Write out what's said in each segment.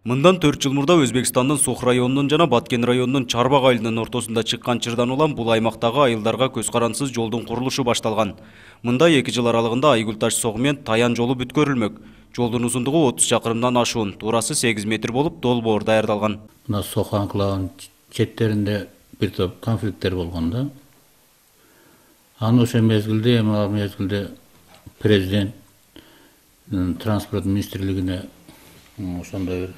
Мындан 4 жыл мурда Өзбекстандын Сух районунун жана Баткен районунун Чарбак айылынын ортосунда чыккан чырдан улам бул аймактагы айылдарга көз карансыз жолдун курулушу башталган. Мында 2 жыл аралыгында Айгүл-Таш Согу менен Таян жолу бүткөрүлмөк. Жолдун узундугу 30 чакырымдан ашуун, туурасы 8 метр болуп, долбоор даярдалган. Мына Сох анклавынын четтеринде бир топ конфликттер болгон да. Аны ошо мезгилде, президент транспорт министрлигине ошондой бир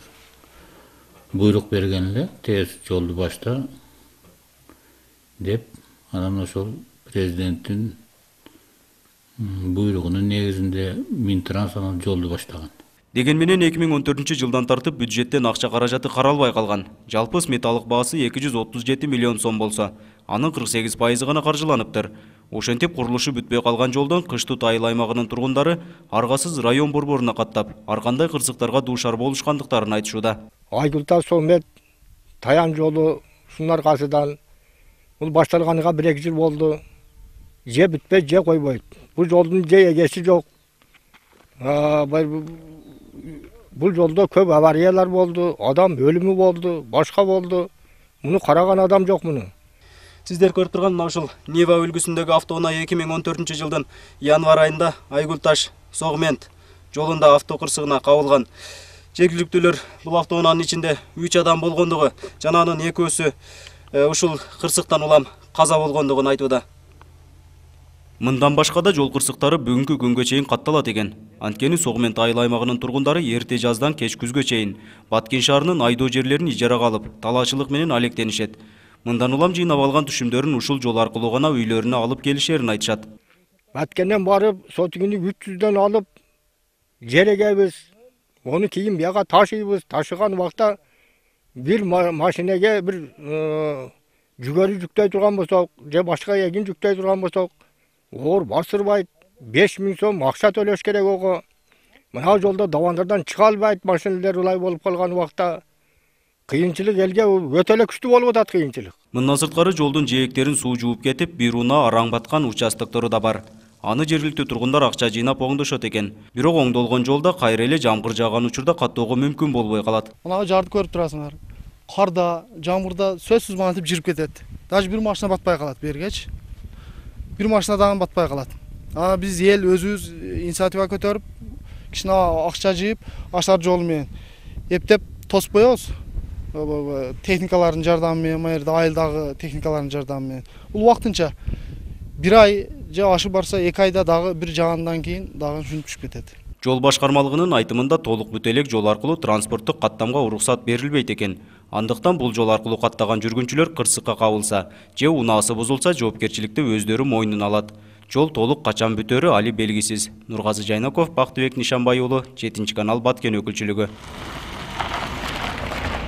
буйрук берген эле, тез жолду башта деп, анан ошол президенттин буйругунун негизинде Минтранс анан жолду баштаган. Деген менен 2014 жылдан тартып бюджеттен акча каражаты каралбай калган. Жалпы сметалык баасы 237 миллион сом болсо, анын 48% гана каржыланыптыр. Ошентип курулушу бүтпөй калган жолдон Кыштут айыл аймагынын тургундары аргасыз район борборуна каттап, ар кандай кырсыктарга дуушар болушкандыктарын айтышууда. Айгүл-Таш Согу Таян жолу ушунун аркасынан бул башталганга 1-2 жыл болду. Же бүтпөй, же койбойт. Бул жолдун же эгеси жок. Бул жолдо көп авариялар болду, адам өлүмү болду, башка болду. Муну караган адам жок муну. Сиздер көрүп турган мына ушул Нева үлгүсүндөгү автоунаа 2014 жылдын январь айында Айгүл-Таш Согу жолунда авто кырсыгына кабылган. Жергиликтүүлөр бул автоунаанын ичинде 3 адам болгондугу жана анын экөөсү ушул кырсыктан улам каза болгондугун айтууда. Мындан башка да жол кырсыктары бүгүнкү күнгө чейин катталат экен. Анткени Согу айыл аймагынын тургундары эрте жаздан кеч күзгө чейин Баткен шаарынын айдоо жерлерин ижарага алып, талаачылык менен алектенишет. Мындан улам жыйнап алган түшүмдөрүн ушул жол аркылуу гана үйлөрүнө алып келишерин айтышат. Баткенден барып, сотигини 300дөн алып, жер эгебиз. Onu кийин бияга ташыйбыз. Ташыган убакта бир машинеге бир жүгөрү жүктөй турган болсок, же башка эгин жүктөй турган болсок, оор басырбайт. 5000 сом акча төлөш керек ого. Мына жолдо давандардан чыга албайт машиналар улай болуп калган убакта. Кыйынчылык элге өтө эле күчтүү болуп атат кыйынчылык. Мындан сырткары жолдун жээктерин суу жууп кетип, бир унаа араң баткан участоктору да бар. Аны жергиликтүү тургундар акча жыйнап оңдошот экен. Бирок оңдолгон жолда кайра эле жамгыр жааган учурда каттоого мүмкүн болбой калат. Мына жарды көрүп турасыңар. Карда, жамгырда сөзсүз маанатып жирип кетет. Даже бир машина батпай калат бергечи. Бир машина дагы батпай калат. Биз эл өзүбүз инициатива көтөрүп, кичине акча жыйып, ашар жол менен эптеп тосуп коебуз. Техникалардын жардамы менен, майырда айылдагы техникалардын жардамы менен. Бул убактынча 1 ай же ашып барса 2 айда дагы бир жаагандан кийин дагы жүнүп түшүп кетет. Жол башкармалыгынын айтымында толук бүт элек жол аркылуу транспорттук каттамга уруксат берилбейт экен. Андыктан бул жол аркылуу каттаган жүргүнчүлөр кырсыкка кабылса же унаасы бузулса жоопкерчиликти өздөрү мойнуна алат. Жол толук качан бүтөрү али белгисиз. Нургазы Жайнаков, Бактыбек Нишанбай уулу, 7 канал Баткен өкүлчүлүгү.